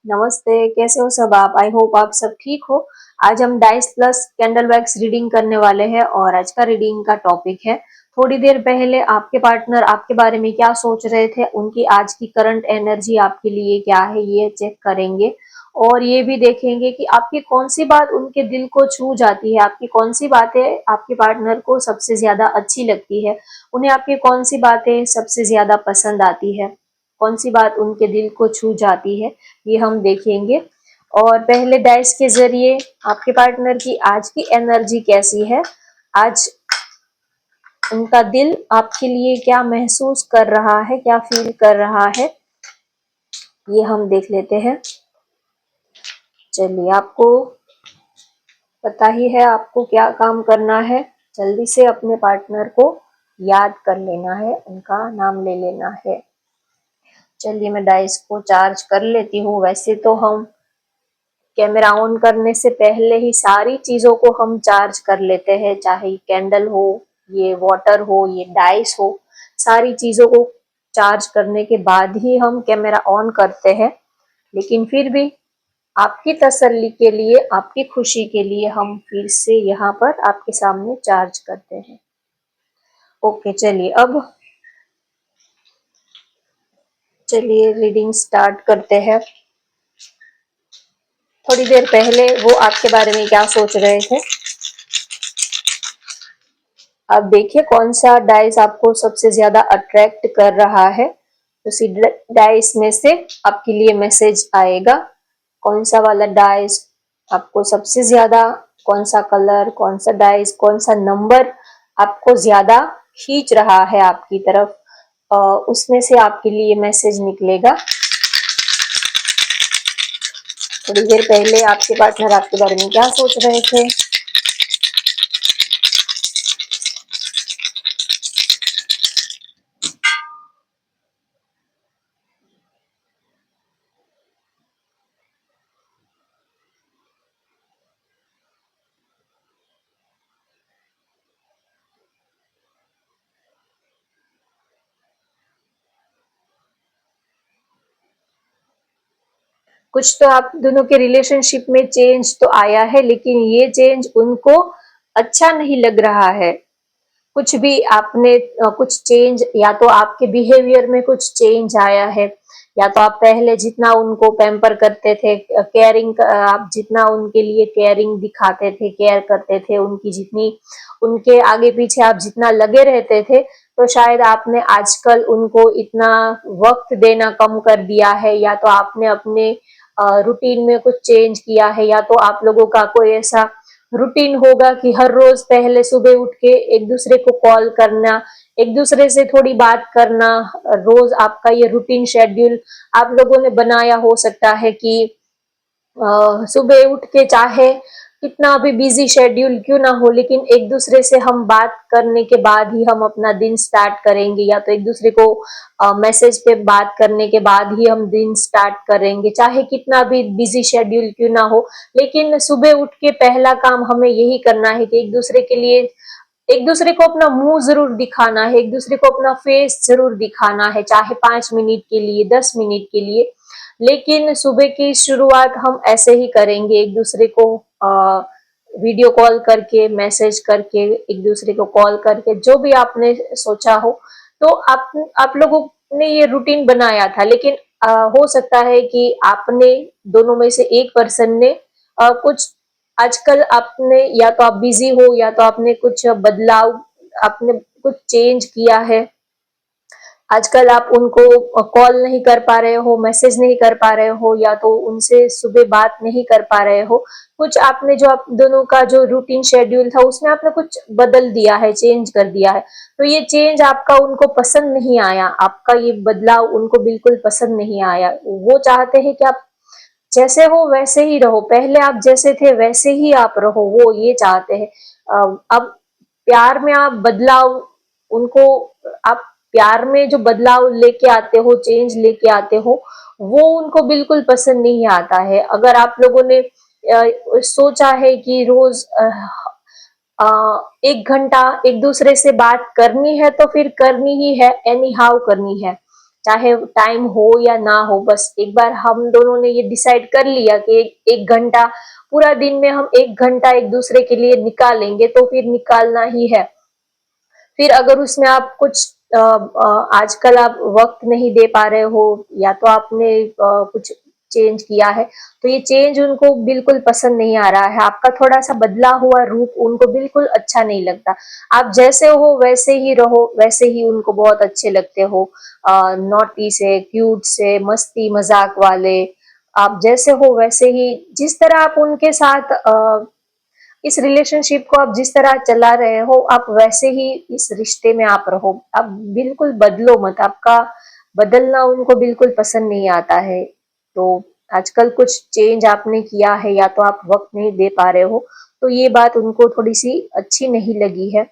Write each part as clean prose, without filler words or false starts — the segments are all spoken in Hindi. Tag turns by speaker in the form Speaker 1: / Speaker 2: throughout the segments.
Speaker 1: नमस्ते, कैसे हो सब आप? आई होप आप सब ठीक हो। आज हम dice plus candle wax reading करने वाले हैं और आज का रीडिंग का टॉपिक है थोड़ी देर पहले आपके पार्टनर आपके बारे में क्या सोच रहे थे, उनकी आज की करंट एनर्जी आपके लिए क्या है ये चेक करेंगे। और ये भी देखेंगे कि आपकी कौन सी बात उनके दिल को छू जाती है, आपकी कौन सी बातें आपके पार्टनर को सबसे ज्यादा अच्छी लगती है, उन्हें आपकी कौन सी बातें सबसे ज्यादा पसंद आती है, कौन सी बात उनके दिल को छू जाती है, ये हम देखेंगे। और पहले डाइस के जरिए आपके पार्टनर की आज की एनर्जी कैसी है, आज उनका दिल आपके लिए क्या महसूस कर रहा है, क्या फील कर रहा है, ये हम देख लेते हैं। चलिए, आपको पता ही है आपको क्या काम करना है। जल्दी से अपने पार्टनर को याद कर लेना है, उनका नाम ले लेना है। चलिए, मैं डाइस को चार्ज कर लेती हूँ। वैसे तो हम कैमरा ऑन करने से पहले ही सारी चीजों को हम चार्ज कर लेते हैं, चाहे कैंडल हो, ये वाटर हो, ये डाइस हो, सारी चीजों को चार्ज करने के बाद ही हम कैमरा ऑन करते हैं। लेकिन फिर भी आपकी तसल्ली के लिए, आपकी खुशी के लिए हम फिर से यहाँ पर आपके सामने चार्ज करते हैं। ओके, चलिए रीडिंग स्टार्ट करते हैं। थोड़ी देर पहले वो आपके बारे में क्या सोच रहे थे, अब देखिए कौन सा डाइस आपको सबसे ज्यादा अट्रैक्ट कर रहा है। उसी डाइस में से आपके लिए मैसेज आएगा। कौन सा वाला डाइस आपको सबसे ज्यादा, कौन सा कलर, कौन सा डाइस, कौन सा नंबर आपको ज्यादा खींच रहा है आपकी तरफ, उसमें से आपके लिए मैसेज निकलेगा। थोड़ी देर पहले आपके पार्टनर आपके बारे में क्या सोच रहे थे। कुछ तो आप दोनों के रिलेशनशिप में चेंज तो आया है, लेकिन ये चेंज उनको अच्छा नहीं लग रहा है। कुछ भी आपने कुछ चेंज, या तो आपके बिहेवियर में कुछ चेंज आया है, या तो आप पहले जितना उनको पैम्पर करते थे, केयरिंग, आप जितना उनके लिए केयरिंग दिखाते थे, केयर करते थे, उनकी जितनी, उनके आगे पीछे आप जितना लगे रहते थे, तो शायद आपने आजकल उनको इतना वक्त देना कम कर दिया है, या तो आपने अपने रूटीन में कुछ चेंज किया है, या तो आप लोगों का कोई ऐसा रूटीन होगा कि हर रोज पहले सुबह उठ के एक दूसरे को कॉल करना, एक दूसरे से थोड़ी बात करना, रोज आपका ये रूटीन शेड्यूल आप लोगों ने बनाया हो सकता है कि सुबह उठ के चाहे कितना भी बिजी शेड्यूल क्यों ना हो, लेकिन एक दूसरे से हम बात करने के बाद ही हम अपना दिन स्टार्ट करेंगे, या तो एक दूसरे को मैसेज पे बात करने के बाद ही हम दिन स्टार्ट करेंगे, चाहे कितना भी बिजी शेड्यूल क्यों ना हो। लेकिन सुबह उठ के पहला काम हमें यही करना है कि एक दूसरे के लिए, एक दूसरे को अपना मुंह जरूर दिखाना है, एक दूसरे को अपना फेस जरूर दिखाना है, चाहे 5 मिनट के लिए, 10 मिनट के लिए। लेकिन सुबह की शुरुआत हम ऐसे ही करेंगे, एक दूसरे को वीडियो कॉल करके, मैसेज करके, एक दूसरे को कॉल करके, जो भी आपने सोचा हो। तो आप लोगों ने ये रूटीन बनाया था, लेकिन हो सकता है कि आपने दोनों में से एक पर्सन ने कुछ, आजकल आपने, या तो आप बिजी हो, या तो आपने कुछ बदलाव, आपने कुछ चेंज किया है। आजकल आप उनको कॉल नहीं कर पा रहे हो, मैसेज नहीं कर पा रहे हो, या तो उनसे सुबह बात नहीं कर पा रहे हो। कुछ आपने, जो आप दोनों का जो रूटीन शेड्यूल था उसमें आपने कुछ बदल दिया है, चेंज कर दिया है। तो ये चेंज आपका उनको पसंद नहीं आया, आपका ये बदलाव उनको बिल्कुल पसंद नहीं आया। वो चाहते हैं कि आप जैसे हो वैसे ही रहो, पहले आप जैसे थे वैसे ही आप रहो, वो ये चाहते हैं। अब प्यार में आप बदलाव, उनको आप प्यार में जो बदलाव लेके आते हो, चेंज लेके आते हो, वो उनको बिल्कुल पसंद नहीं आता है। अगर आप लोगों ने सोचा है कि रोज 1 घंटा एक दूसरे से बात करनी है, तो फिर करनी ही है, एनी हाउ करनी है। चाहे टाइम हो या ना हो, बस एक बार हम दोनों ने ये डिसाइड कर लिया कि एक घंटा, पूरा दिन में हम एक घंटा एक दूसरे के लिए निकालेंगे, तो फिर निकालना ही है। फिर अगर उसमें आप कुछ आजकल आप वक्त नहीं दे पा रहे हो, या तो आपने कुछ चेंज किया है, तो ये चेंज उनको बिल्कुल पसंद नहीं आ रहा है। आपका थोड़ा सा बदला हुआ रूप उनको बिल्कुल अच्छा नहीं लगता। आप जैसे हो वैसे ही रहो, वैसे ही उनको बहुत अच्छे लगते हो। नॉटी से, क्यूट से, मस्ती मजाक वाले, आप जैसे हो वैसे ही, जिस तरह आप उनके साथ इस रिलेशनशिप को आप जिस तरह चला रहे हो, आप वैसे ही इस रिश्ते में आप रहो। आप बिल्कुल बदलो मत, आपका बदलना उनको बिल्कुल पसंद नहीं आता है। तो आजकल कुछ चेंज आपने किया है, या तो आप वक्त नहीं दे पा रहे हो, तो ये बात उनको थोड़ी सी अच्छी नहीं लगी है।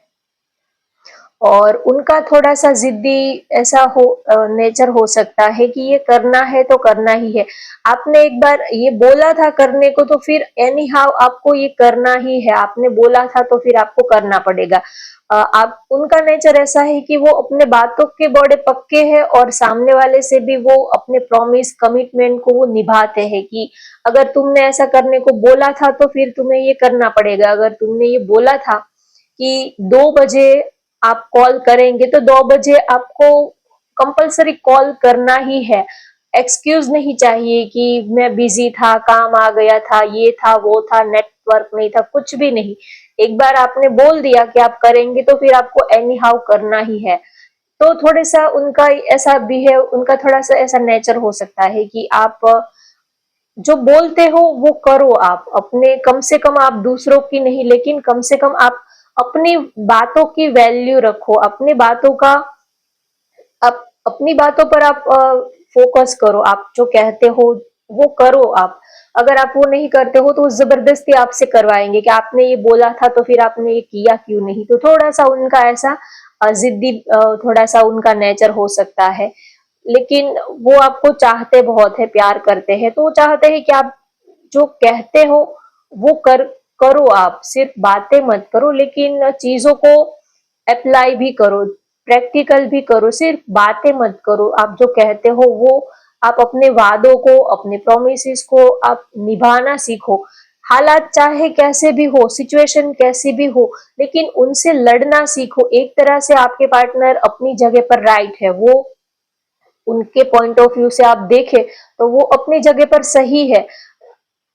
Speaker 1: और उनका थोड़ा सा जिद्दी ऐसा हो नेचर हो सकता है कि ये करना है तो करना ही है। आपने एक बार ये बोला था करने को, तो फिर एनी हाउ आपको ये करना ही है। आपने बोला था तो फिर आपको करना पड़ेगा। आप उनका नेचर ऐसा है कि वो अपने बातों के बड़े पक्के हैं, और सामने वाले से भी वो अपने प्रॉमिस कमिटमेंट को वो निभाते हैं कि अगर तुमने ऐसा करने को बोला था तो फिर तुम्हें ये करना पड़ेगा। अगर तुमने ये बोला था कि 2 बजे आप कॉल करेंगे, तो 2 बजे आपको कंपलसरी कॉल करना ही है। एक्सक्यूज नहीं चाहिए कि मैं बिजी था, काम आ गया था, ये था, वो था, नेटवर्क नहीं था, कुछ भी नहीं। एक बार आपने बोल दिया कि आप करेंगे, तो फिर आपको एनी हाउ करना ही है। तो थोड़े सा उनका ऐसा बिहेव, उनका थोड़ा सा ऐसा नेचर हो सकता है कि आप जो बोलते हो वो करो। आप अपने, कम से कम आप दूसरों की नहीं, लेकिन कम से कम आप अपनी बातों की वैल्यू रखो। अपनी बातों का, अपनी बातों पर आप फोकस करो। आप जो कहते हो वो करो। आप अगर आप वो नहीं करते हो, तो वो जबरदस्ती आपसे करवाएंगे कि आपने ये बोला था तो फिर आपने ये किया क्यों नहीं। तो थोड़ा सा उनका ऐसा जिद्दी, थोड़ा सा उनका नेचर हो सकता है। लेकिन वो आपको चाहते बहुत है, प्यार करते हैं, तो वो चाहते हैं कि आप जो कहते हो वो करो। आप सिर्फ बातें मत करो, लेकिन चीजों को अप्लाई भी करो, प्रैक्टिकल भी करो। सिर्फ बातें मत करो। आप जो कहते हो वो, आप अपने वादों को, अपने प्रोमिस को आप निभाना सीखो। हालात चाहे कैसे भी हो, सिचुएशन कैसी भी हो, लेकिन उनसे लड़ना सीखो। एक तरह से आपके पार्टनर अपनी जगह पर राइट है। वो, उनके पॉइंट ऑफ व्यू से आप देखें तो वो अपनी जगह पर सही है।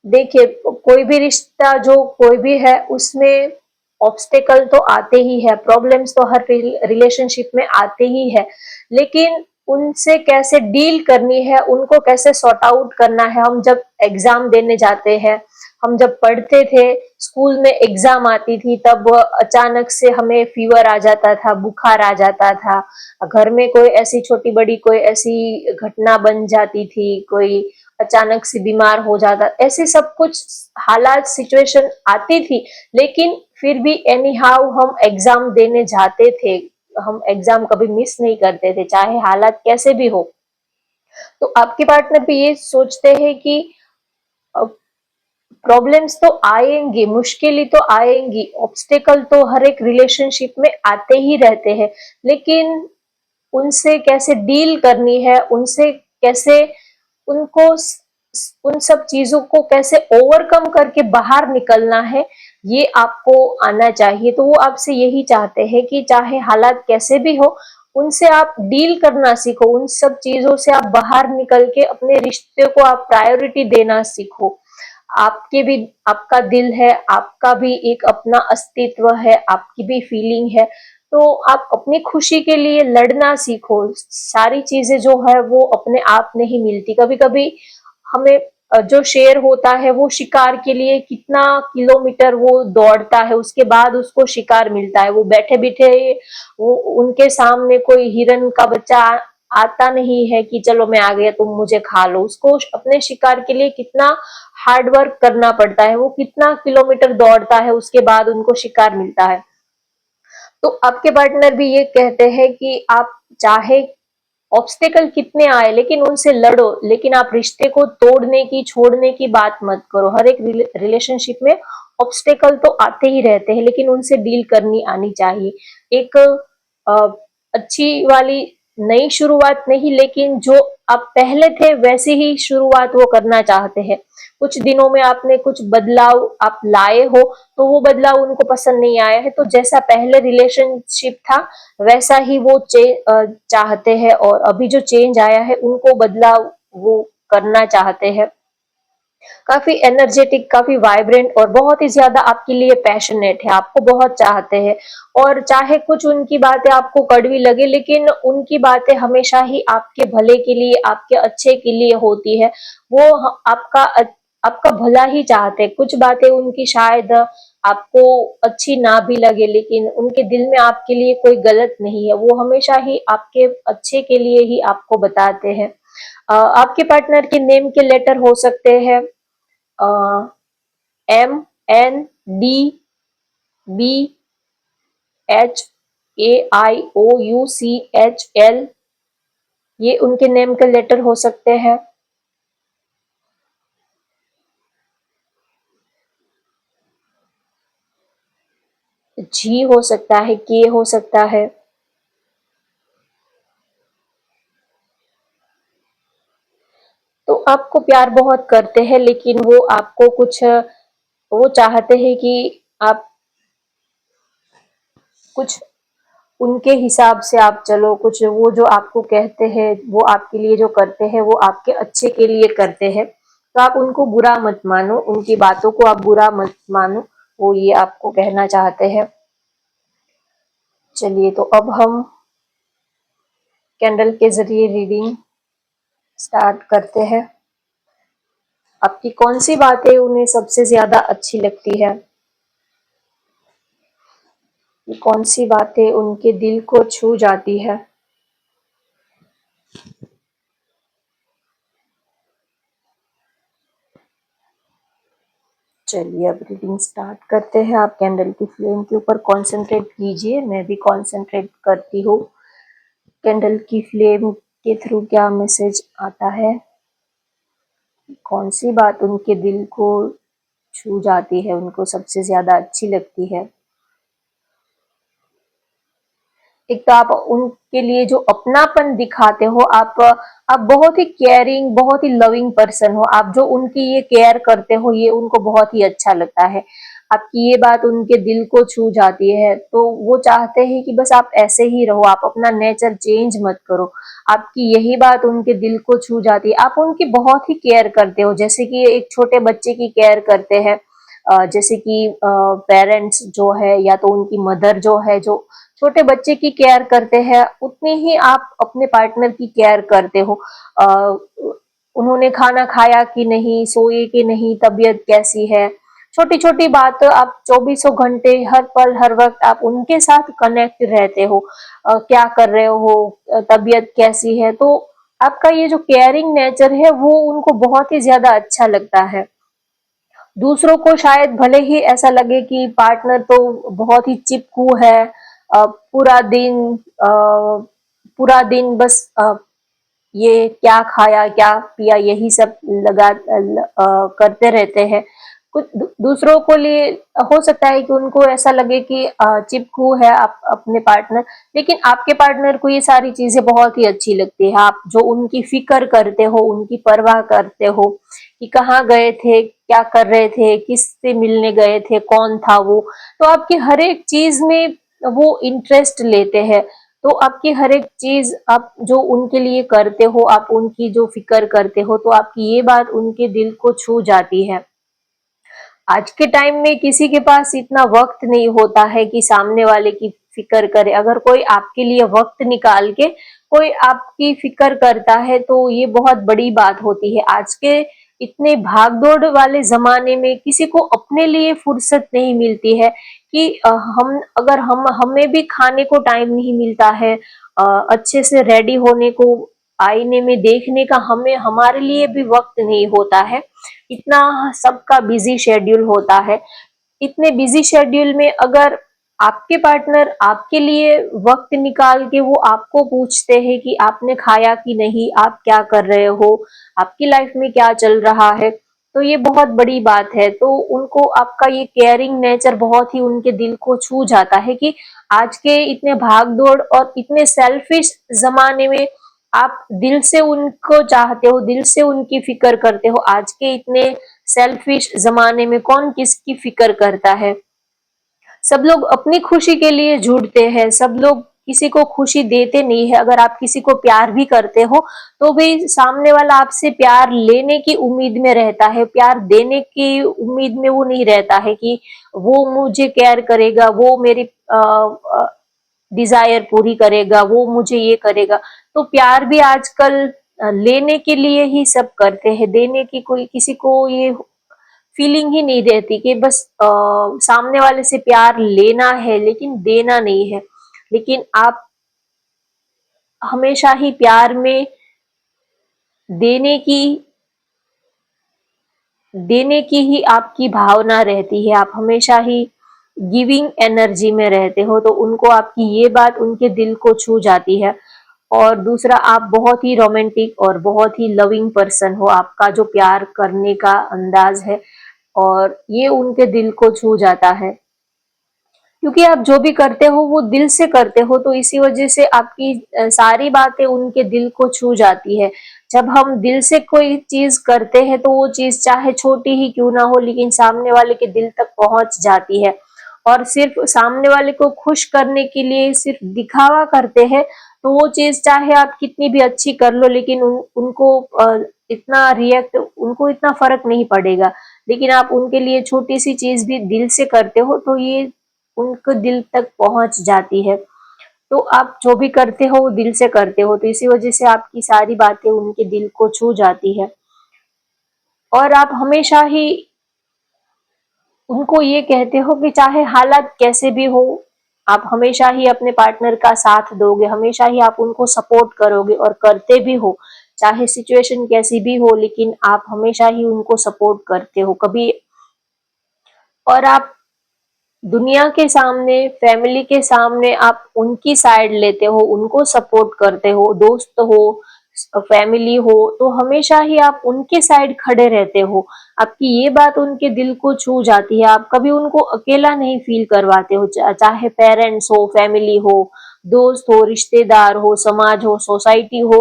Speaker 1: देखिए, कोई भी रिश्ता जो कोई भी है, उसमें ऑब्स्टेकल तो आते ही है, प्रॉब्लम्स तो हर रिलेशनशिप में आते ही है, लेकिन उनसे कैसे डील करनी है, उनको कैसे सॉर्ट आउट करना है। हम जब एग्जाम देने जाते हैं, हम जब पढ़ते थे, स्कूल में एग्जाम आती थी, तब अचानक से हमें फीवर आ जाता था, बुखार आ जाता था, घर में कोई ऐसी छोटी बड़ी कोई ऐसी घटना बन जाती थी, कोई अचानक से बीमार हो जाता, ऐसे सब कुछ हालात, सिचुएशन आती थी, लेकिन फिर भी एनी हाउ हम एग्जाम देने जाते थे। हम एग्जाम कभी मिस नहीं करते थे, चाहे हालात कैसे भी हो। तो आपके पार्टनर भी ये सोचते हैं कि प्रॉब्लम्स तो आएंगी, मुश्किलें तो आएंगी, ऑब्स्टेकल तो हर एक रिलेशनशिप में आते ही रहते हैं, लेकिन उनसे कैसे डील करनी है, उनसे कैसे, उनको उन सब चीजों को कैसे ओवरकम करके बाहर निकलना है, ये आपको आना चाहिए। तो वो आपसे यही चाहते हैं कि चाहे हालात कैसे भी हो, उनसे आप डील करना सीखो। उन सब चीजों से आप बाहर निकल के अपने रिश्ते को आप प्रायोरिटी देना सीखो। आपके भी, आपका दिल है, आपका भी एक अपना अस्तित्व है, आपकी भी फीलिंग है। तो आप अपनी खुशी के लिए लड़ना सीखो। सारी चीजें जो है वो अपने आप नहीं मिलती। कभी कभी हमें जो शेर होता है वो शिकार के लिए कितना किलोमीटर वो दौड़ता है, उसके बाद उसको शिकार मिलता है। वो बैठे बैठे, वो उनके सामने कोई हिरन का बच्चा आता नहीं है कि चलो मैं आ गया तुम मुझे खा लो। उसको अपने शिकार के लिए कितना हार्ड वर्क करना पड़ता है, वो कितना किलोमीटर दौड़ता है, उसके बाद उनको शिकार मिलता है। तो आपके पार्टनर भी ये कहते हैं कि आप चाहे ऑब्स्टेकल कितने आए, लेकिन उनसे लड़ो, लेकिन आप रिश्ते को तोड़ने की, छोड़ने की बात मत करो। हर एक रिलेशनशिप में ऑब्स्टेकल तो आते ही रहते हैं, लेकिन उनसे डील करनी आनी चाहिए। एक अच्छी वाली नई शुरुआत नहीं, लेकिन जो आप पहले थे वैसी ही शुरुआत वो करना चाहते हैं। कुछ दिनों में आपने कुछ बदलाव आप लाए हो, तो वो बदलाव उनको पसंद नहीं आया है, तो जैसा पहले रिलेशनशिप था वैसा ही वो चाहते हैं, और अभी जो चेंज आया है उनको बदलाव वो करना चाहते हैं। काफी एनर्जेटिक, काफी वाइब्रेंट और बहुत ही ज्यादा आपके लिए पैशनेट है, आपको बहुत चाहते हैं। और चाहे कुछ उनकी बातें आपको कड़वी लगे, लेकिन उनकी बातें हमेशा ही आपके भले के लिए, आपके अच्छे के लिए होती है। वो आपका भला ही चाहते हैं। कुछ बातें उनकी शायद आपको अच्छी ना भी लगे, लेकिन उनके दिल में आपके लिए कोई गलत नहीं है, वो हमेशा ही आपके अच्छे के लिए ही आपको बताते हैं। आपके पार्टनर के नेम के लेटर हो सकते हैं MNDBHAIOUCHL, ये उनके नेम के लेटर हो सकते हैं। जी हो सकता है, के हो सकता है। तो आपको प्यार बहुत करते हैं, लेकिन वो आपको कुछ, वो चाहते हैं कि आप कुछ उनके हिसाब से आप चलो, कुछ वो जो आपको कहते हैं, वो आपके लिए जो करते हैं वो आपके अच्छे के लिए करते हैं। तो आप उनको बुरा मत मानो, उनकी बातों को आप बुरा मत मानो, वो ये आपको कहना चाहते हैं। चलिए, तो अब हम कैंडल के जरिए रीडिंग स्टार्ट करते हैं। आपकी कौन सी बातें उन्हें सबसे ज्यादा अच्छी लगती है? कौन सी बातें उनके दिल को छू जाती है? चलिए, अब रीडिंग स्टार्ट करते हैं। आप कैंडल की फ्लेम के ऊपर कंसंट्रेट कीजिए, मैं भी कंसंट्रेट करती हूँ। कैंडल की फ्लेम के थ्रू क्या मैसेज आता है, कौन सी बात उनके दिल को छू जाती है, उनको सबसे ज्यादा अच्छी लगती है। एक तो आप उनके लिए जो अपनापन दिखाते हो, आप बहुत ही केयरिंग, बहुत ही लविंग पर्सन हो। आप जो उनकी ये केयर करते हो, ये उनको बहुत ही अच्छा लगता है। आपकी ये बात उनके दिल को छू जाती है, तो वो चाहते हैं कि बस आप ऐसे ही रहो, आप अपना नेचर चेंज मत करो। आपकी यही बात उनके दिल को छू जाती है। आप उनकी बहुत ही केयर करते हो, जैसे कि एक छोटे बच्चे की केयर करते हैं। जैसे कि पेरेंट्स जो है, या तो उनकी मदर जो है, जो छोटे बच्चे की केयर करते हैं, उतनी ही आप अपने पार्टनर की केयर करते हो। अ, उन्होंने खाना खाया कि नहीं, सोए कि नहीं, तबीयत कैसी है, छोटी छोटी बात आप चौबीसों घंटे, हर पल, हर वक्त आप उनके साथ कनेक्ट रहते हो। क्या कर रहे हो, तबीयत कैसी है, तो आपका ये जो केयरिंग नेचर है वो उनको बहुत ही ज्यादा अच्छा लगता है। दूसरों को शायद भले ही ऐसा लगे कि पार्टनर तो बहुत ही चिपकू है, पूरा दिन बस ये क्या खाया क्या पिया यही सब करते रहते हैं। कुछ दूसरों को लिए हो सकता है कि उनको ऐसा लगे कि चिपकू है आप अपने पार्टनर, लेकिन आपके पार्टनर को ये सारी चीजें बहुत ही अच्छी लगती है। आप जो उनकी फिक्र करते हो, उनकी परवाह करते हो कि कहाँ गए थे, क्या कर रहे थे, किससे मिलने गए थे, कौन था वो, तो आपकी हर एक चीज में वो इंटरेस्ट लेते हैं। तो आपकी हर एक चीज आप जो उनके लिए करते हो, आप उनकी जो फिक्र करते हो, तो आपकी ये बात उनके दिल को छू जाती है। आज के टाइम में किसी के पास इतना वक्त नहीं होता है कि सामने वाले की फिक्र करे। अगर कोई आपके लिए वक्त निकाल के कोई आपकी फिक्र करता है, तो ये बहुत बड़ी बात होती है। आज के इतने भागदौड़ वाले जमाने में किसी को अपने लिए फुर्सत नहीं मिलती है कि हम अगर हम हमें भी खाने को टाइम नहीं मिलता है, अच्छे से रेडी होने को, आईने में देखने का हमें हमारे लिए भी वक्त नहीं होता है। इतना सबका बिजी शेड्यूल होता है। इतने बिजी शेड्यूल में अगर आपके पार्टनर आपके लिए वक्त निकाल के वो आपको पूछते हैं कि आपने खाया कि नहीं, आप क्या कर रहे हो, आपकी लाइफ में क्या चल रहा है, तो ये बहुत बड़ी बात है। तो उनको आपका ये केयरिंग नेचर बहुत ही उनके दिल को छू जाता है कि आज के इतने भाग-दौड़ और इतने सेल्फिश ज़माने में आप दिल से उनको चाहते हो, दिल से उनकी फ़िक्र करते हो। आज के इतने सेल्फिश ज़माने में कौन किसकी फ़िक्र करता है? सब लोग अपनी खुशी के लिए जुड़ते हैं, सब लोग किसी को खुशी देते नहीं है। अगर आप किसी को प्यार भी करते हो तो भी सामने वाला आपसे प्यार लेने की उम्मीद में रहता है, प्यार देने की उम्मीद में वो नहीं रहता है कि वो मुझे केयर करेगा, वो मेरी डिजायर पूरी करेगा, वो मुझे ये करेगा। तो प्यार भी आजकल लेने के लिए ही सब करते हैं, देने की कोई किसी को ये फीलिंग ही नहीं रहती कि बस सामने वाले से प्यार लेना है लेकिन देना नहीं है। लेकिन आप हमेशा ही प्यार में देने की देने की ही आपकी भावना रहती है। आप हमेशा ही गिविंग एनर्जी में रहते हो, तो उनको आपकी ये बात उनके दिल को छू जाती है। और दूसरा, आप बहुत ही रोमांटिक और बहुत ही लविंग पर्सन हो। आपका जो प्यार करने का अंदाज है और ये उनके दिल को छू जाता है, क्योंकि आप जो भी करते हो वो दिल से करते हो, तो इसी वजह से आपकी सारी बातें उनके दिल को छू जाती है। जब हम दिल से कोई चीज करते हैं तो वो चीज चाहे छोटी ही क्यों ना हो लेकिन सामने वाले के दिल तक पहुंच जाती है। और सिर्फ सामने वाले को खुश करने के लिए सिर्फ दिखावा करते हैं तो वो चीज चाहे आप कितनी भी अच्छी कर लो लेकिन उनको इतना रिएक्ट उनको इतना फर्क नहीं पड़ेगा। लेकिन आप उनके लिए छोटी सी चीज भी दिल से करते हो तो ये उनको दिल तक पहुंच जाती है। तो आप जो भी करते हो वो दिल से करते हो, तो इसी वजह से आपकी सारी बातें उनके दिल को छू जाती है। और आप हमेशा ही उनको ये कहते हो कि चाहे हालात कैसे भी हो, आप हमेशा ही अपने पार्टनर का साथ दोगे, हमेशा ही आप उनको सपोर्ट करोगे और करते भी हो। चाहे सिचुएशन कैसी भी हो लेकिन आप हमेशा ही उनको सपोर्ट करते हो कभी। और आप दुनिया के सामने, फैमिली के सामने आप उनकी साइड लेते हो, उनको सपोर्ट करते हो, दोस्त हो, फैमिली हो, तो हमेशा ही आप उनके साइड खड़े रहते हो। आपकी ये बात उनके दिल को छू जाती है। आप कभी उनको अकेला नहीं फील करवाते हो, चाहे पेरेंट्स हो, फैमिली हो, दोस्त हो, रिश्तेदार हो, समाज हो, सोसाइटी हो।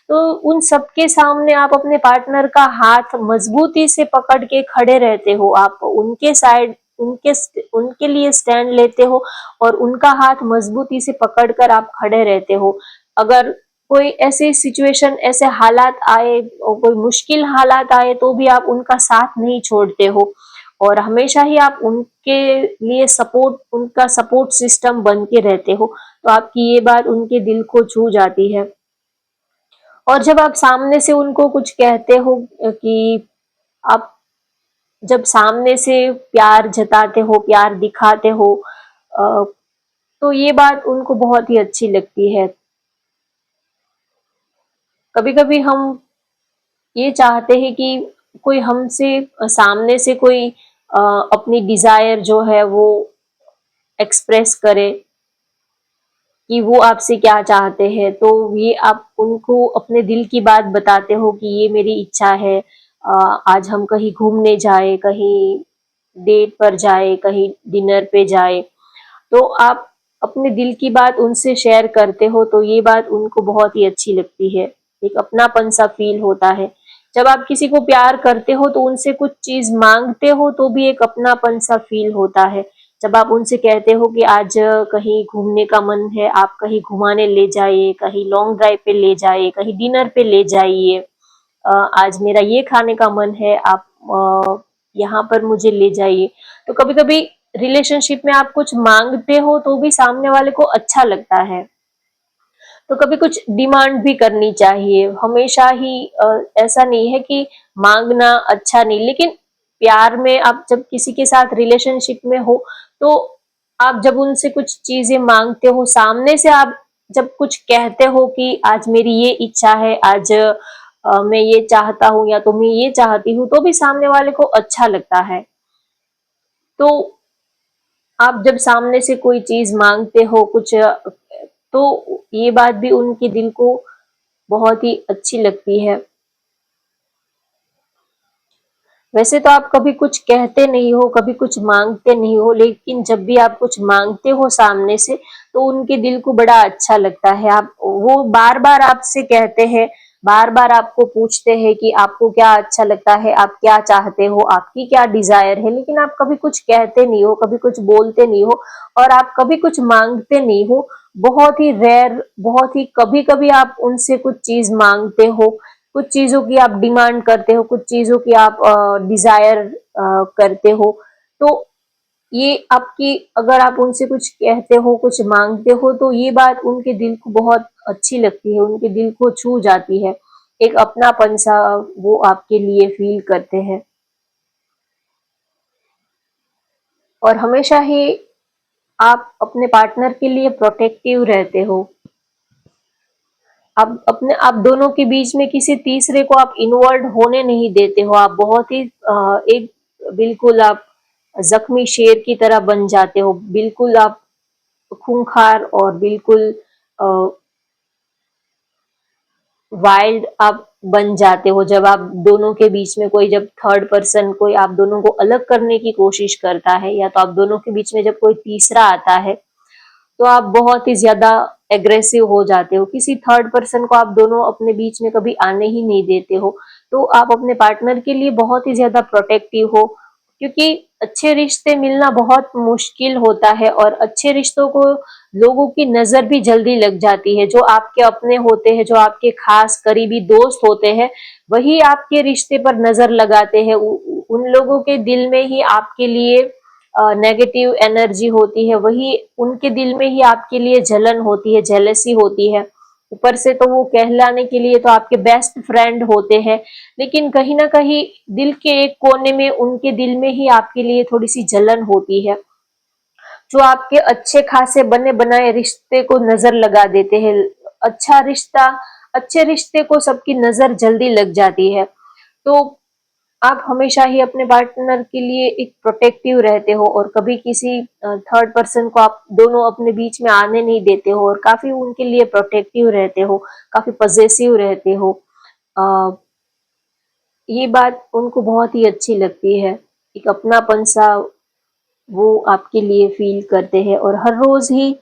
Speaker 1: तो उन सबके सामने आप अपने पार्टनर का हाथ मजबूती से पकड़ के खड़े रहते हो। आप उनके साइड उनके उनके लिए स्टैंड लेते हो और उनका हाथ मजबूती से पकड़कर आप खड़े रहते हो। अगर कोई ऐसी सिचुएशन, ऐसे हालात आए और कोई मुश्किल हालात आए तो भी आप उनका साथ नहीं छोड़ते हो और हमेशा ही आप उनके लिए उनका सपोर्ट सिस्टम बन के रहते हो। तो आपकी ये बात उनके दिल को छू जाती है। और जब आप सामने से उनको कुछ कहते हो कि आप जब सामने से प्यार जताते हो, प्यार दिखाते हो, अ, तो ये बात उनको बहुत ही अच्छी लगती है। कभी-कभी हम ये चाहते हैं कि कोई हमसे सामने से कोई अपनी डिज़ायर जो है वो एक्सप्रेस करे कि वो आपसे क्या चाहते हैं, तो ये आप उनको अपने दिल की बात बताते हो कि ये मेरी इच्छा है, आज हम कहीं घूमने जाएँ, कहीं डेट पर जाएँ, कहीं डिनर पे जाएँ। तो आप अपने दिल की बात उनसे शेयर करते हो तो ये बात उनको बहुत ही अच्छी लगती है। एक अपनापन-सा फ़ील होता है। जब आप किसी को प्यार करते हो तो उनसे कुछ चीज़ माँगते हो तो भी एक अपनापन-सा फ़ील होता है। जब आप उनसे कहते हो कि आज कहीं घूमने का मन है, आप कहीं घुमाने ले जाइए, कहीं लॉन्ग ड्राइव पे ले जाइए, कहीं डिनर पे ले जाइए। आज मेरा ये खाने का मन है, आप यहाँ पर मुझे ले जाइए। तो कभी-कभी रिलेशनशिप में आप कुछ माँगते हो तो भी सामने वाले को अच्छा लगता है। तो कभी कुछ डिमांड भी करनी चाहिए। हमेशा ही ऐसा नहीं है कि माँगना अच्छा नहीं, लेकिन प्यार में आप जब किसी के साथ रिलेशनशिप में हो, तो आप जब उनसे कुछ चीज़ें माँगते हो, सामने से आप जब कुछ कहते हो कि आज मेरी ये इच्छा है, आज मैं ये चाहता हूँ या तो मैं ये चाहती हूँ, तो भी सामने वाले को अच्छा लगता है। तो आप जब सामने से कोई चीज़ माँगते हो कुछ, तो ये बात भी उनके दिल को बहुत ही अच्छी लगती है। वैसे तो आप कभी कुछ कहते नहीं हो, कभी कुछ मांगते नहीं हो, लेकिन जब भी आप कुछ मांगते हो सामने से तो उनके दिल को बड़ा अच्छा लगता है। आप वो बार बार आपसे कहते हैं, बार बार आपको पूछते हैं कि आपको क्या अच्छा लगता है, आप क्या चाहते हो, आपकी क्या डिजायर है, लेकिन आप कभी कुछ कहते नहीं हो, कभी कुछ बोलते नहीं हो, और आप कभी कुछ मांगते नहीं हो। बहुत ही रेयर, बहुत ही कभी कभी आप उनसे कुछ चीज मांगते हो, कुछ चीजों की आप डिमांड करते हो, कुछ चीजों की आप डिजायर करते हो। तो ये आपकी, अगर आप उनसे कुछ कहते हो, कुछ मांगते हो, तो ये बात उनके दिल को बहुत अच्छी लगती है, उनके दिल को छू जाती है। एक अपनापन सा वो आपके लिए फील करते हैं, और हमेशा ही आप अपने पार्टनर के लिए प्रोटेक्टिव रहते हो। आप अपने, आप दोनों के बीच में किसी तीसरे को आप इन्वॉल्व होने नहीं देते हो। आप बहुत ही एक बिल्कुल आप जख्मी शेर की तरह बन जाते हो, बिल्कुल आप खूंखार और बिल्कुल वाइल्ड आप बन जाते हो जब आप दोनों के बीच में कोई, जब थर्ड पर्सन कोई आप दोनों को अलग करने की कोशिश करता है, या तो आप दोनों के बीच में जब कोई तीसरा आता है, तो आप बहुत ही ज्यादा एग्रेसिव हो जाते हो। किसी थर्ड पर्सन को आप दोनों अपने बीच में कभी आने ही नहीं देते हो। तो आप अपने पार्टनर के लिए बहुत ही ज्यादा प्रोटेक्टिव हो, क्योंकि अच्छे रिश्ते मिलना बहुत मुश्किल होता है, और अच्छे रिश्तों को लोगों की नजर भी जल्दी लग जाती है। जो आपके अपने होते हैं, जो आपके खास करीबी दोस्त होते हैं, वही आपके रिश्ते पर नजर लगाते हैं। उन लोगों के दिल में ही आपके लिए नेगेटिव एनर्जी होती है, वही उनके दिल में ही आपके लिए जलन होती है, जेलसी होती है। ऊपर से तो वो कहलाने के लिए तो आपके बेस्ट फ्रेंड होते हैं, लेकिन कहीं ना कहीं दिल के एक कोने में उनके दिल में ही आपके लिए थोड़ी सी जलन होती है, जो आपके अच्छे खासे बने बनाए रिश्ते को नजर लगा देते हैं। अच्छा रिश्ता, अच्छे रिश्ते को सबकी नजर जल्दी लग जाती है। तो आप हमेशा ही अपने पार्टनर के लिए एक प्रोटेक्टिव रहते हो, और कभी किसी थर्ड पर्सन को आप दोनों अपने बीच में आने नहीं देते हो, और काफी उनके लिए प्रोटेक्टिव रहते हो, काफी पजेसिव रहते हो। अ, ये बात उनको बहुत ही अच्छी लगती है। एक अपनापन सा वो आपके लिए फील करते हैं, और हर रोज ही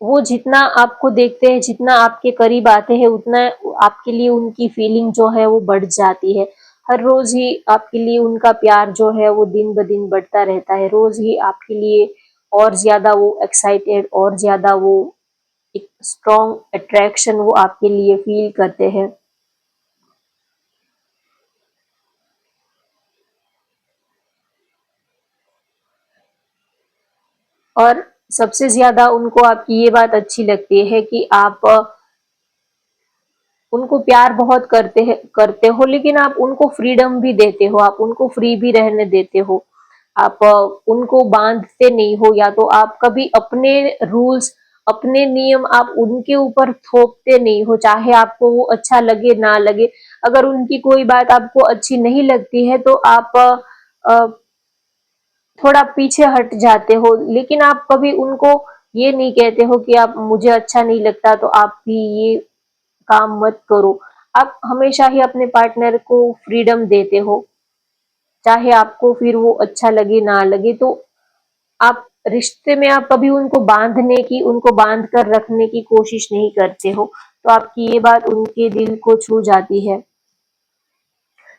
Speaker 1: वो जितना आपको देखते हैं, जितना आपके करीब आते हैं, उतना आपके लिए उनकी फीलिंग जो है वो बढ़ जाती है। हर रोज ही आपके लिए उनका प्यार जो है वो दिन ब दिन बढ़ता रहता है। रोज ही आपके लिए और ज्यादा वो एक्साइटेड, और ज्यादा वो एक स्ट्रॉन्ग अट्रैक्शन वो आपके लिए फील करते हैं। और सबसे ज्यादा उनको आपकी ये बात अच्छी लगती है कि आप उनको प्यार बहुत करते हो, लेकिन आप उनको फ्रीडम भी देते हो, आप उनको फ्री भी रहने देते हो। आप उनको बांधते नहीं हो, या तो आप कभी अपने रूल्स, अपने नियम आप उनके ऊपर थोपते नहीं हो, चाहे आपको वो अच्छा लगे ना लगे। अगर उनकी कोई बात आपको अच्छी नहीं लगती है, तो आप अ, थोड़ा पीछे हट जाते हो, लेकिन आप कभी उनको ये नहीं कहते हो कि आप, मुझे अच्छा नहीं लगता तो आप भी ये काम मत करो। आप हमेशा ही अपने पार्टनर को फ्रीडम देते हो, चाहे आपको फिर वो अच्छा लगे ना लगे। तो आप रिश्ते में आप कभी उनको बांधने की, उनको बांध कर रखने की कोशिश नहीं करते हो। तो आपकी ये बात उनके दिल को छू जाती है।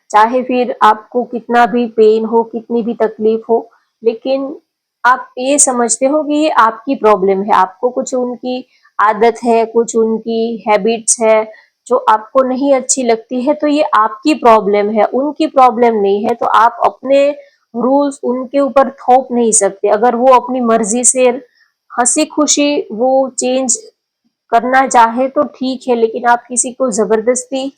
Speaker 1: चाहे फिर आपको कितना भी पेन हो, कितनी भी तकलीफ हो, लेकिन आप ये समझते हो कि ये आपकी प्रॉब्लम है। आपको कुछ उनकी आदत है, कुछ उनकी हैबिट्स है जो आपको नहीं अच्छी लगती है, तो ये आपकी प्रॉब्लम है, उनकी प्रॉब्लम नहीं है। तो आप अपने रूल्स उनके ऊपर थोप नहीं सकते। अगर वो अपनी मर्जी से हंसी खुशी वो चेंज करना चाहे तो ठीक है, लेकिन आप किसी को जबरदस्ती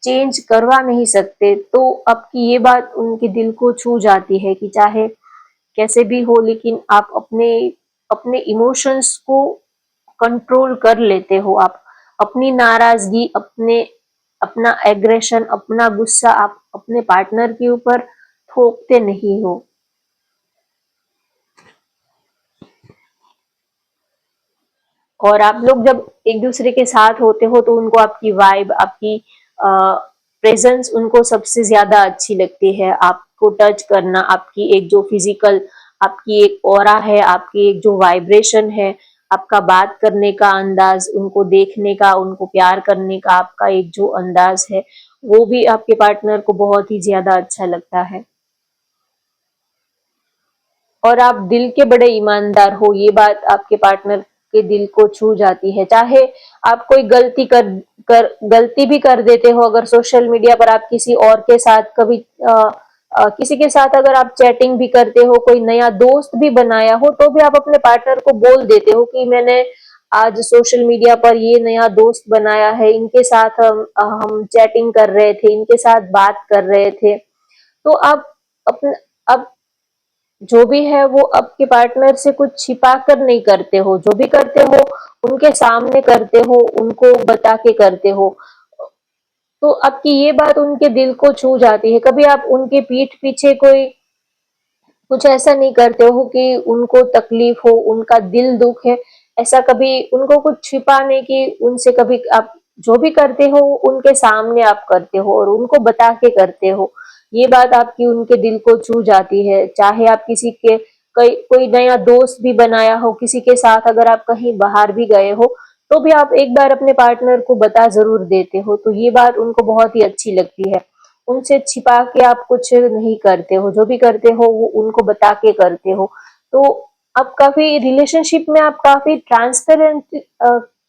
Speaker 1: चेंज करवा नहीं सकते। तो आपकी ये बात उनके दिल को छू जाती है कि चाहे कैसे भी हो, लेकिन आप अपने अपने इमोशंस को कंट्रोल कर लेते हो। आप अपनी नाराजगी, अपने अपना एग्रेशन, अपना गुस्सा आप अपने पार्टनर के ऊपर थोपते नहीं हो। और आप लोग जब एक दूसरे के साथ होते हो, तो उनको आपकी वाइब, आपकी प्रेजेंस उनको सबसे ज्यादा अच्छी लगती है, आपको टच करना, आपकी एक जो फिजिकल, आपकी एक ऑरा है, आपकी एक जो वाइब्रेशन है, आपका बात करने का अंदाज, उनको देखने का, उनको प्यार करने का आपका एक जो अंदाज है, वो भी आपके पार्टनर को बहुत ही ज्यादा अच्छा लगता है। और आप दिल के बड़े ईमानदार हो, ये बात आपके पार्टनर के दिल को छू जाती है। चाहे आप कोई गलती भी कर देते हो, अगर सोशल मीडिया पर आप किसी और के साथ कभी किसी के साथ अगर आप चैटिंग भी करते हो, कोई नया दोस्त भी बनाया हो, तो भी आप अपने पार्टनर को बोल देते हो कि मैंने आज सोशल मीडिया पर ये नया दोस्त बनाया है, इनके साथ हम चैटिंग कर रहे थे, इनके साथ बात कर रहे थे। तो आप अपने अब जो भी है वो आपके पार्टनर से कुछ छिपा कर नहीं करते हो, जो भी करते हो उनके सामने करते हो, उनको बता के करते हो। तो आपकी ये बात उनके दिल को छू जाती है। कभी आप उनके पीठ पीछे कोई कुछ ऐसा नहीं करते हो कि उनको तकलीफ हो, उनका दिल दुख है, ऐसा कभी उनको कुछ छिपाने की, उनसे कभी आप जो भी करते हो उनके सामने आप करते हो और उनको बता के करते हो। ये बात आपकी उनके दिल को छू जाती है। चाहे आप किसी के कोई नया दोस्त भी बनाया हो, किसी के साथ अगर आप कहीं बाहर भी गए हो, तो भी आप एक बार अपने पार्टनर को बता जरूर देते हो, तो ये बात उनको बहुत ही अच्छी लगती है। उनसे छिपा के आप कुछ नहीं करते हो, जो भी करते हो वो उनको बता के करते हो। तो आप काफी रिलेशनशिप में आप काफी ट्रांसपेरेंट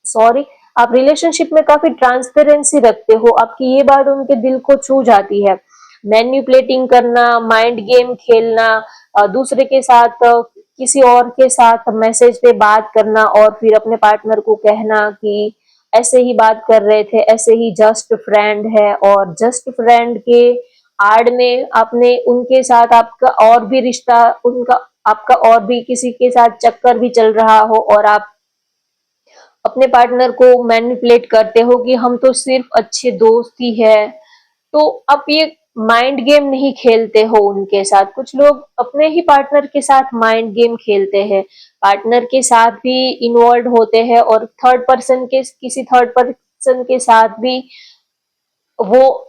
Speaker 1: सॉरी आप रिलेशनशिप में काफी ट्रांसपेरेंसी रखते हो, आपकी ये बात उनके दिल को छू जाती है। मैन्युपुलेटिंग करना, माइंड गेम खेलना, दूसरे के साथ किसी और के साथ मैसेज पे बात करना और फिर अपने पार्टनर को कहना कि ऐसे ही बात कर रहे थे, ऐसे ही जस्ट फ्रेंड है, और जस्ट फ्रेंड के आड़ में आपने उनके साथ आपका और भी रिश्ता, उनका आपका और भी किसी के साथ चक्कर भी चल रहा हो और आप अपने पार्टनर को मैनिपुलेट करते हो कि हम तो सिर्फ अच्छे दोस्त ही है। तो आप ये माइंड गेम नहीं खेलते हो उनके साथ। कुछ लोग अपने ही पार्टनर के साथ माइंड गेम खेलते हैं, पार्टनर के साथ भी इन्वॉल्व होते हैं और किसी थर्ड पर्सन के साथ भी वो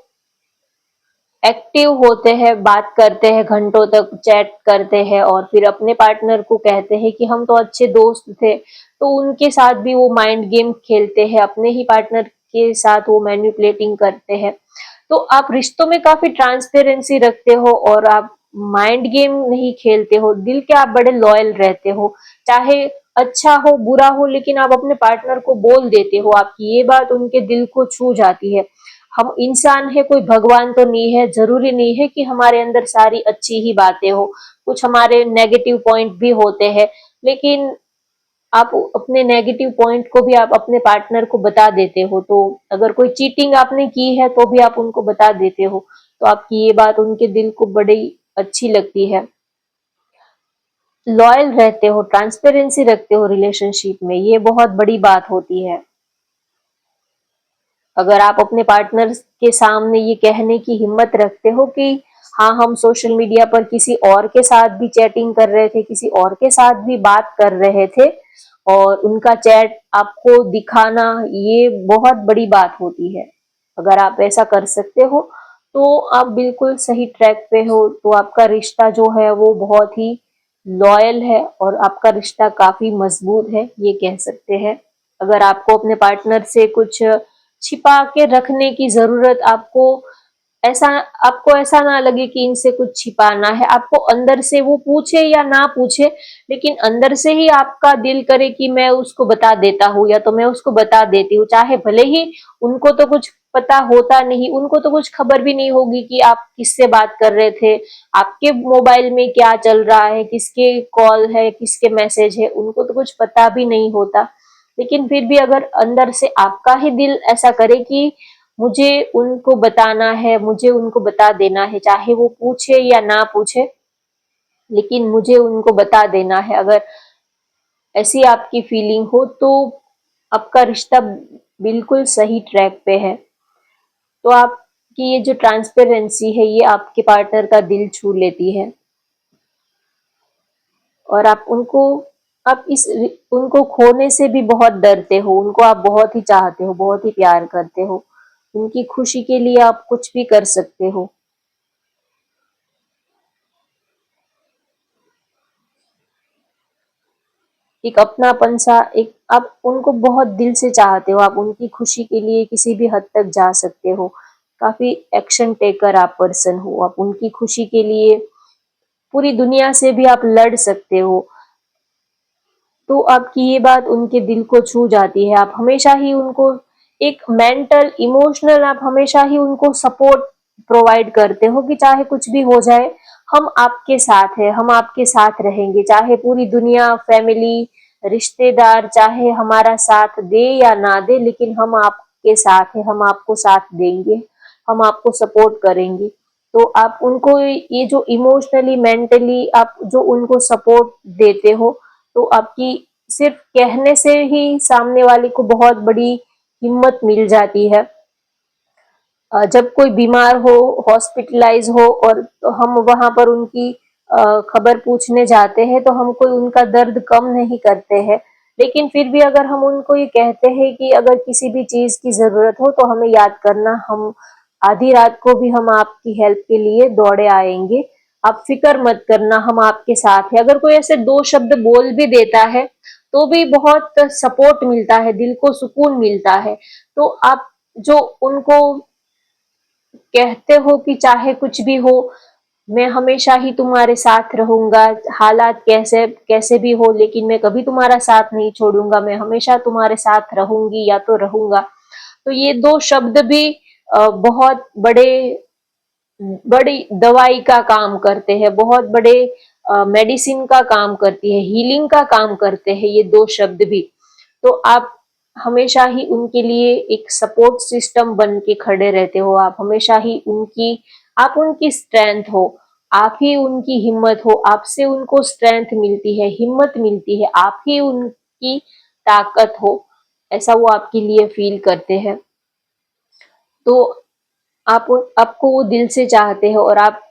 Speaker 1: एक्टिव होते हैं, बात करते हैं, घंटों तक चैट करते हैं और फिर अपने पार्टनर को कहते हैं कि हम तो अच्छे दोस्त थे। तो उनके साथ भी वो माइंड गेम खेलते हैं, अपने ही पार्टनर के साथ वो मैनिपुलेटिंग करते हैं। तो आप रिश्तों में काफी ट्रांसपेरेंसी रखते हो और आप माइंड गेम नहीं खेलते हो, दिल के आप बड़े लॉयल रहते हो। चाहे अच्छा हो बुरा हो, लेकिन आप अपने पार्टनर को बोल देते हो, आपकी ये बात उनके दिल को छू जाती है। हम इंसान है, कोई भगवान तो नहीं है, जरूरी नहीं है कि हमारे अंदर सारी अच्छी ही बातें हो, कुछ हमारे नेगेटिव पॉइंट भी होते हैं। लेकिन आप अपने नेगेटिव पॉइंट को भी आप अपने पार्टनर को बता देते हो, तो अगर कोई चीटिंग आपने की है तो भी आप उनको बता देते हो, तो आपकी ये बात उनके दिल को बड़ी अच्छी लगती है। लॉयल रहते हो, ट्रांसपेरेंसी रखते हो रिलेशनशिप में, ये बहुत बड़ी बात होती है। अगर आप अपने पार्टनर के सामने ये कहने की हिम्मत रखते हो कि हाँ, हम सोशल मीडिया पर किसी और के साथ भी चैटिंग कर रहे थे, किसी और के साथ भी बात कर रहे थे और उनका चैट आपको दिखाना, ये बहुत बड़ी बात होती है। अगर आप ऐसा कर सकते हो तो आप बिल्कुल सही ट्रैक पे हो, तो आपका रिश्ता जो है वो बहुत ही लॉयल है और आपका रिश्ता काफी मजबूत है, ये कह सकते हैं। अगर आपको अपने पार्टनर से कुछ छिपा के रखने की जरूरत, ऐसा आपको ऐसा ना लगे कि इनसे कुछ छिपाना है, आपको अंदर से वो पूछे या ना पूछे, लेकिन अंदर से ही आपका दिल करे कि मैं उसको बता देता हूँ या तो मैं उसको बता देती हूँ, चाहे भले ही उनको तो कुछ पता होता नहीं, उनको तो कुछ खबर भी नहीं होगी कि आप किससे बात कर रहे थे, आपके मोबाइल में क्या चल रहा है, किसके कॉल है, किसके मैसेज है, उनको तो कुछ पता भी नहीं होता। लेकिन फिर भी अगर अंदर से आपका ही दिल ऐसा करे कि मुझे उनको बताना है, मुझे उनको बता देना है, चाहे वो पूछे या ना पूछे, लेकिन मुझे उनको बता देना है, अगर ऐसी आपकी फीलिंग हो तो आपका रिश्ता बिल्कुल सही ट्रैक पे है। तो आपकी ये जो ट्रांसपेरेंसी है ये आपके पार्टनर का दिल छू लेती है और आप इस उनको खोने से भी बहुत डरते हो, उनको आप बहुत ही चाहते हो, बहुत ही प्यार करते हो। उनकी खुशी के लिए आप कुछ भी कर सकते हो। एक अपनापन सा, एक आप उनको बहुत दिल से चाहते हो, आप उनकी खुशी के लिए किसी भी हद तक जा सकते हो। काफ़ी एक्शन टेकर आप पर्सन हो, आप उनकी खुशी के लिए पूरी दुनिया से भी आप लड़ सकते हो। तो आपकी ये बात उनके दिल को छू जाती है। आप हमेशा ही उनको एक मेंटल, इमोशनल, आप हमेशा ही उनको सपोर्ट प्रोवाइड करते हो कि चाहे कुछ भी हो जाए, हम आपके साथ हैं, हम आपके साथ रहेंगे। चाहे पूरी दुनिया, फैमिली, रिश्तेदार चाहे हमारा साथ दे या ना दे, लेकिन हम आपके साथ हैं, हम आपको साथ देंगे, हम आपको सपोर्ट करेंगे। तो आप उनको ये जो इमोशनली, मेंटली आप जो उनको सपोर्ट देते हो, तो आपकी सिर्फ कहने से ही सामने वाले को बहुत बड़ी हिम्मत मिल जाती है। जब कोई बीमार हो, हॉस्पिटलाइज हो, और तो हम वहां पर उनकी खबर पूछने जाते हैं, तो हम कोई उनका दर्द कम नहीं करते हैं, लेकिन फिर भी अगर हम उनको ये कहते हैं कि अगर किसी भी चीज की जरूरत हो तो हमें याद करना, हम आधी रात को भी हम आपकी हेल्प के लिए दौड़े आएंगे, आप फिक्र मत करना, हम आपके साथ हैं। अगर कोई ऐसे दो शब्द बोल भी देता है तो भी बहुत सपोर्ट मिलता है, दिल को सुकून मिलता है। तो आप जो उनको कहते हो कि चाहे कुछ भी हो, मैं हमेशा ही तुम्हारे साथ रहूंगा, हालात कैसे कैसे भी हो, लेकिन मैं कभी तुम्हारा साथ नहीं छोड़ूंगा, मैं हमेशा तुम्हारे साथ रहूंगी या तो रहूंगा। तो ये दो शब्द भी बहुत बड़ी दवाई का काम करते हैं, बहुत बड़े मेडिसिन का काम करती है, हीलिंग का काम करते हैं ये दो शब्द भी। तो आप हमेशा ही उनके लिए एक सपोर्ट सिस्टम बन के खड़े रहते हो, आप हमेशा ही आप उनकी स्ट्रेंथ हो, आप ही उनकी हिम्मत हो, आपसे उनको स्ट्रेंथ मिलती है, हिम्मत मिलती है, आप ही उनकी ताकत हो, ऐसा वो आपके लिए फील करते हैं। तो आप आपको वो दिल से चाहते हो और आप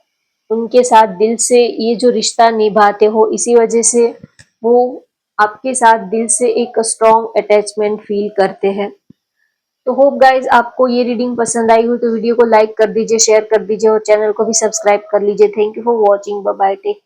Speaker 1: उनके साथ दिल से ये जो रिश्ता निभाते हो, इसी वजह से वो आपके साथ दिल से एक स्ट्रॉन्ग अटैचमेंट फील करते हैं। तो होप गाइज आपको ये रीडिंग पसंद आई हो तो वीडियो को लाइक कर दीजिए, शेयर कर दीजिए और चैनल को भी सब्सक्राइब कर लीजिए। Thank you for watching, bye bye, take care.